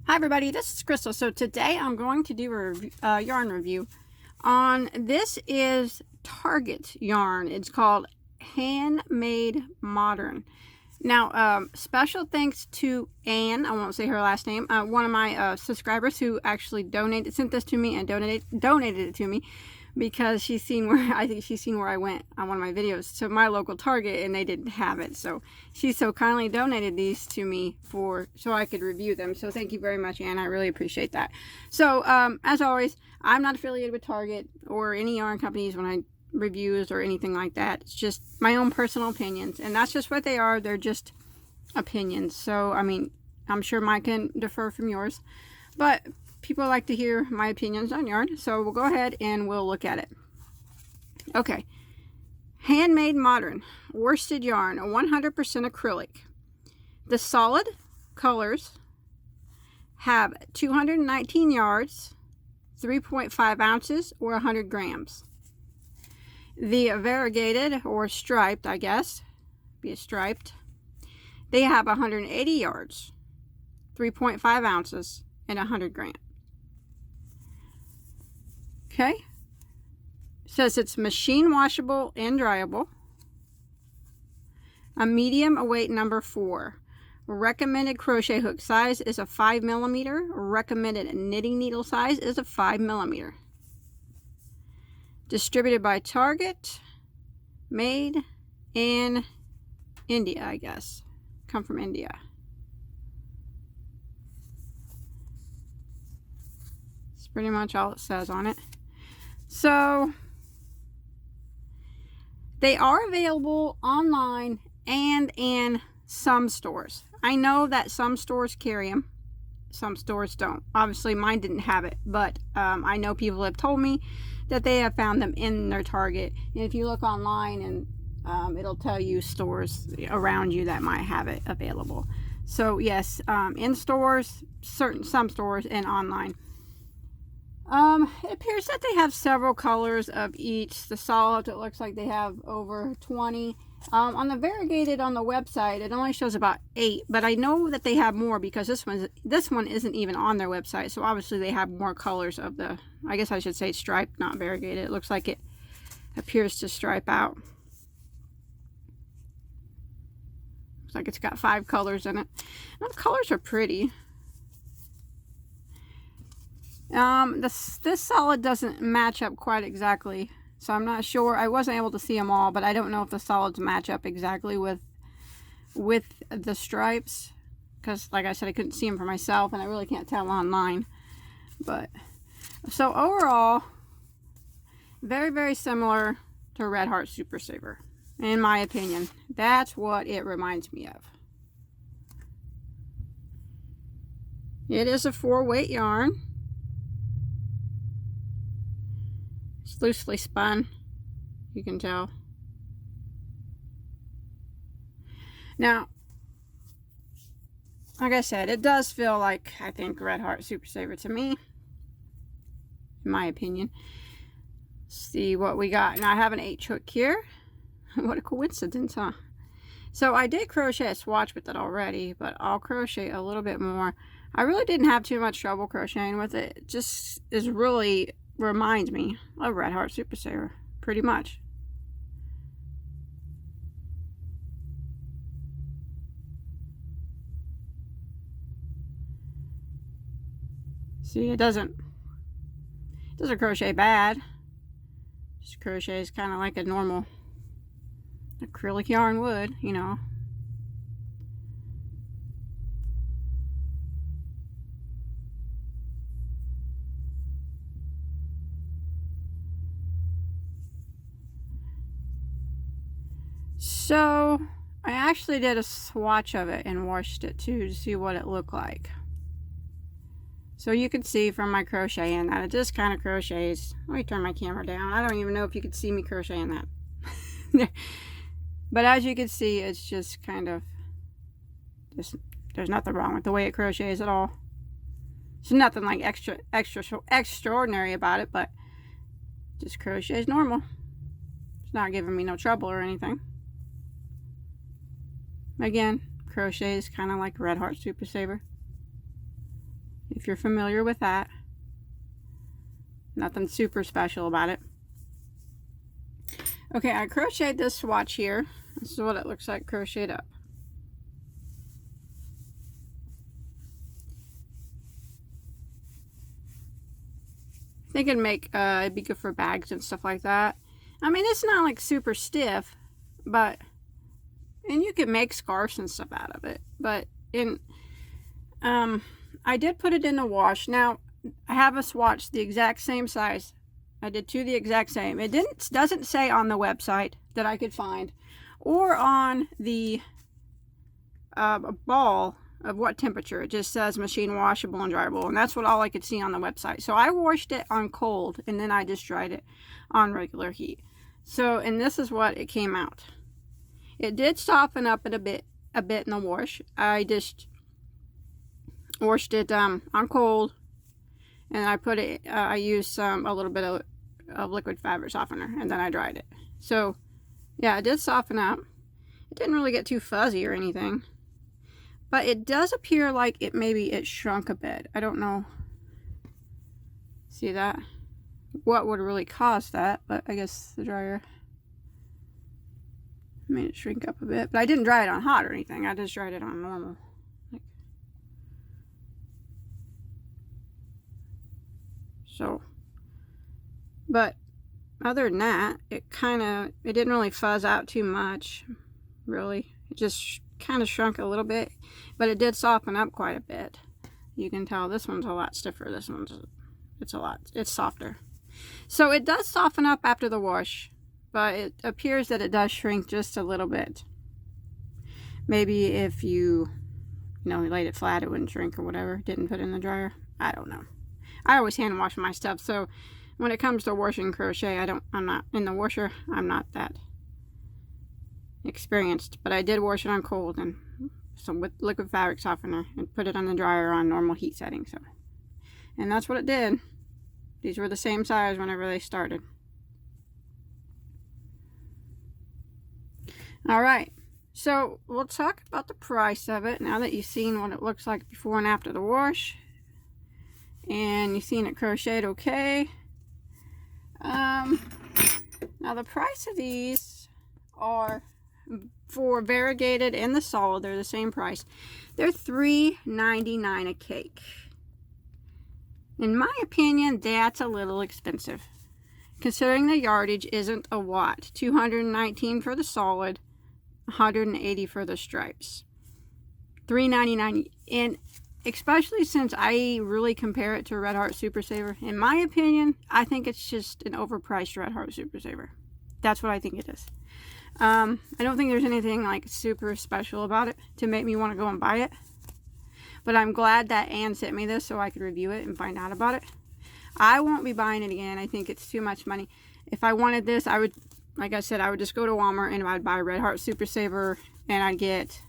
Hi everybody, this is Crystal. So today I'm going to do a yarn review on this is Target yarn. It's called Handmade Modern. Now, special thanks to Anne, I won't say her last name, one of my subscribers who actually sent this to me and donated it to me because she's seen where I think she's seen where I went on one of my videos to my local Target and they didn't have it. So she so kindly donated these to me so I could review them. So thank you very much, Anne. I really appreciate that. So as always, I'm not affiliated with Target or any yarn companies when I reviews or anything like that. It's just my own personal opinions, and that's just what they are. They're just opinions. So I mean, I'm sure mine can differ from yours, but people like to hear my opinions on yarn, so we'll go ahead and we'll look at it. Okay, Handmade Modern worsted yarn, 100% acrylic. The solid colors have 219 yards, 3.5 ounces, or 100 grams. The variegated, or striped, I guess, be a striped, they have 180 yards, 3.5 ounces, and 100 grams. Okay, it says it's machine washable and dryable. A medium weight number 4. Recommended crochet hook size is a 5mm. Recommended knitting needle size is a 5mm. Distributed by Target. Made in India, I guess. Come from India. That's pretty much all it says on it. So they are available online and in some stores. I know that some stores carry them, some stores don't. Obviously mine didn't have it, but I know people have told me that they have found them in their Target. And if you look online, and it'll tell you stores around you that might have it available. So yes, in stores, some stores, and online. It appears that they have several colors of each. The solid, it looks like they have over 20. On the variegated on the website, it only shows about 8, but I know that they have more because this one isn't even on their website. So obviously they have more colors of the, I guess I should say striped, not variegated. It looks like it appears to stripe out. Looks like it's got 5 colors in it. And the colors are pretty. This solid doesn't match up quite exactly, so I'm not sure. I wasn't able to see them all, but I don't know if the solids match up exactly with the stripes, because like I said, I couldn't see them for myself, and I really can't tell online. But so overall, very, very similar to Red Heart Super Saver, in my opinion. That's what it reminds me of. It is a 4-weight yarn. It's loosely spun, you can tell. Now, like I said, it does feel like, I think, Red Heart Super Saver to me, in my opinion. Let's see what we got. Now I have an H hook here. What a coincidence, huh? So I did crochet a swatch with it already, but I'll crochet a little bit more. I really didn't have too much trouble crocheting with it. It just is really reminds me of Red Heart Super Saver, pretty much. See, it doesn't crochet bad. Just crochets kind of like a normal acrylic yarn would, you know. So I actually did a swatch of it and washed it too to see what it looked like. So you can see from my crocheting that it just kind of crochets. Let me turn my camera down. I don't even know if you could see me crocheting that. But as you can see, it's just kind of, there's nothing wrong with the way it crochets at all. There's nothing like extraordinary about it, but just crochets normal. It's not giving me no trouble or anything. Again, crochet is kind of like Red Heart Super Saver. if you're familiar with that. Nothing super special about it. Okay, I crocheted this swatch here. This is what it looks like crocheted up. I think it'd be good for bags and stuff like that. I mean, it's not like super stiff, but, and you can make scarves and stuff out of it. But I did put it in the wash. Now, I have a swatch the exact same size. I did two the exact same. It doesn't say on the website that I could find, or on the ball of what temperature. It just says machine washable and dryable, and that's what all I could see on the website. So I washed it on cold, and then I just dried it on regular heat. So, and this is what it came out. It did soften up a bit in the wash. I just washed it on cold, and I put it. I used a little bit of liquid fabric softener, and then I dried it. So, yeah, it did soften up. It didn't really get too fuzzy or anything. But it does appear like it shrunk a bit. I don't know. See that? What would really cause that? But I guess the dryer made it shrink up a bit. But I didn't dry it on hot or anything. I just dried it on normal. So, but other than that, it didn't really fuzz out too much, really. It just kind of shrunk a little bit, but it did soften up quite a bit. You can tell this one's a lot stiffer. This one's, it's softer. So it does soften up after the wash, but it appears that it does shrink just a little bit. Maybe if you laid it flat, it wouldn't shrink or whatever. Didn't put it in the dryer. I don't know. I always hand wash my stuff, so when it comes to washing crochet, I'm not in the washer. I'm not that experienced, but I did wash it on cold and some with liquid fabric softener and put it on the dryer on normal heat setting. So, and that's what it did. These were the same size whenever they started. All right, so we'll talk about the price of it now that you've seen what it looks like before and after the wash, and you've seen it crocheted okay. Now the price of these are, for variegated and the solid, they're the same price. They're $3.99 a cake. In my opinion, that's a little expensive, considering the yardage isn't a lot. $219 for the solid, $180 for the stripes. $3.99, and especially since I really compare it to Red Heart Super Saver. In my opinion, I think it's just an overpriced Red Heart Super Saver. That's what I think it is. I don't think there's anything like super special about it to make me want to go and buy it. But I'm glad that Ann sent me this so I could review it and find out about it. I won't be buying it again. I think it's too much money. If I wanted this, I would, like I said, I would just go to Walmart and I'd buy Red Heart Super Saver, and I'd get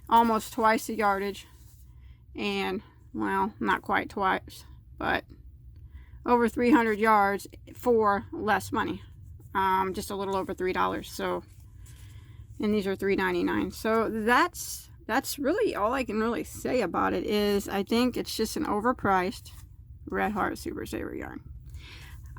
almost twice the yardage. And, well, not quite twice, but over 300 yards for less money. Just a little over $3. So, and these are $3.99. So that's really all I can really say about it. Is I think it's just an overpriced Red Heart Super Saver yarn.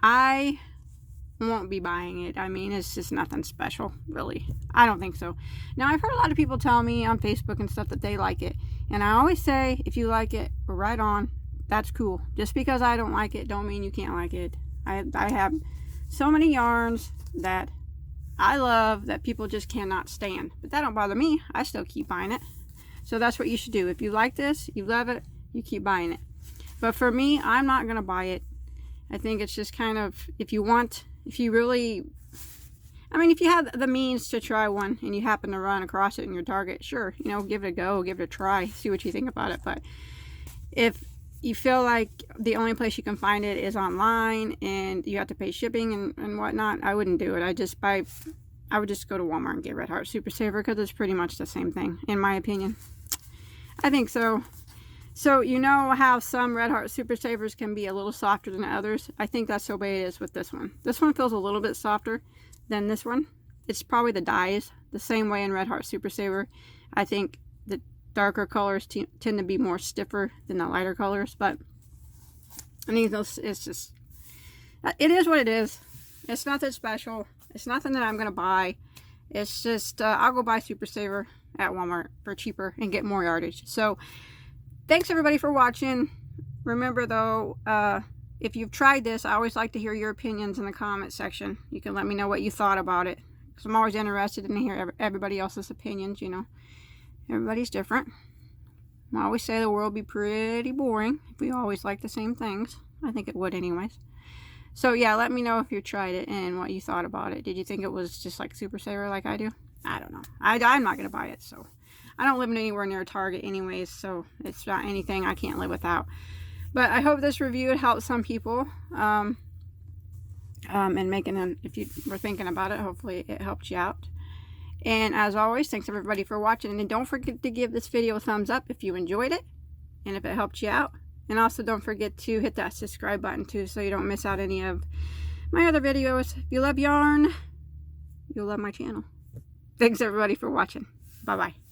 I won't be buying it. I mean, it's just nothing special, really. I don't think so. Now, I've heard a lot of people tell me on Facebook and stuff that they like it, and I always say, if you like it, right on, that's cool. Just because I don't like it don't mean you can't like it. I have so many yarns that I love that people just cannot stand, but that don't bother me. I still keep buying it. So that's what you should do. If you like this, you love it, you keep buying it. But for me, I'm not gonna buy it. I think it's just kind of, if you really, I mean, if you have the means to try one and you happen to run across it in your Target, sure, give it a go, give it a try, see what you think about it. But if you feel like the only place you can find it is online and you have to pay shipping and whatnot, I wouldn't do it. I would just go to Walmart and get Red Heart Super Saver, because it's pretty much the same thing, in my opinion. I think so. So, you know how some Red Heart Super Savers can be a little softer than others? I think that's the way it is with this one. This one feels a little bit softer than this one. It's probably the dyes, the same way in Red Heart Super Saver. I think that darker colors tend to be more stiffer than the lighter colors, but I mean, it's just, it is what it is. It's nothing special. It's nothing that I'm going to buy. It's just, I'll go buy Super Saver at Walmart for cheaper and get more yardage. So, thanks everybody for watching. Remember though, if you've tried this, I always like to hear your opinions in the comment section. You can let me know what you thought about it, because I'm always interested in hearing everybody else's opinions, you know. Everybody's different. I always say the world would be pretty boring if we always like the same things. I think it would anyways. So yeah, let me know if you tried it and what you thought about it. Did you think it was just like Super Saver like I do? I don't know. I'm not going to buy it, so. I don't live anywhere near a Target anyways, so it's not anything I can't live without. But I hope this review helped some people. And making them, if you were thinking about it, hopefully it helped you out. And as always, thanks everybody for watching. And don't forget to give this video a thumbs up if you enjoyed it and if it helped you out. And also don't forget to hit that subscribe button too, so you don't miss out any of my other videos. If you love yarn, you'll love my channel. Thanks everybody for watching. Bye bye.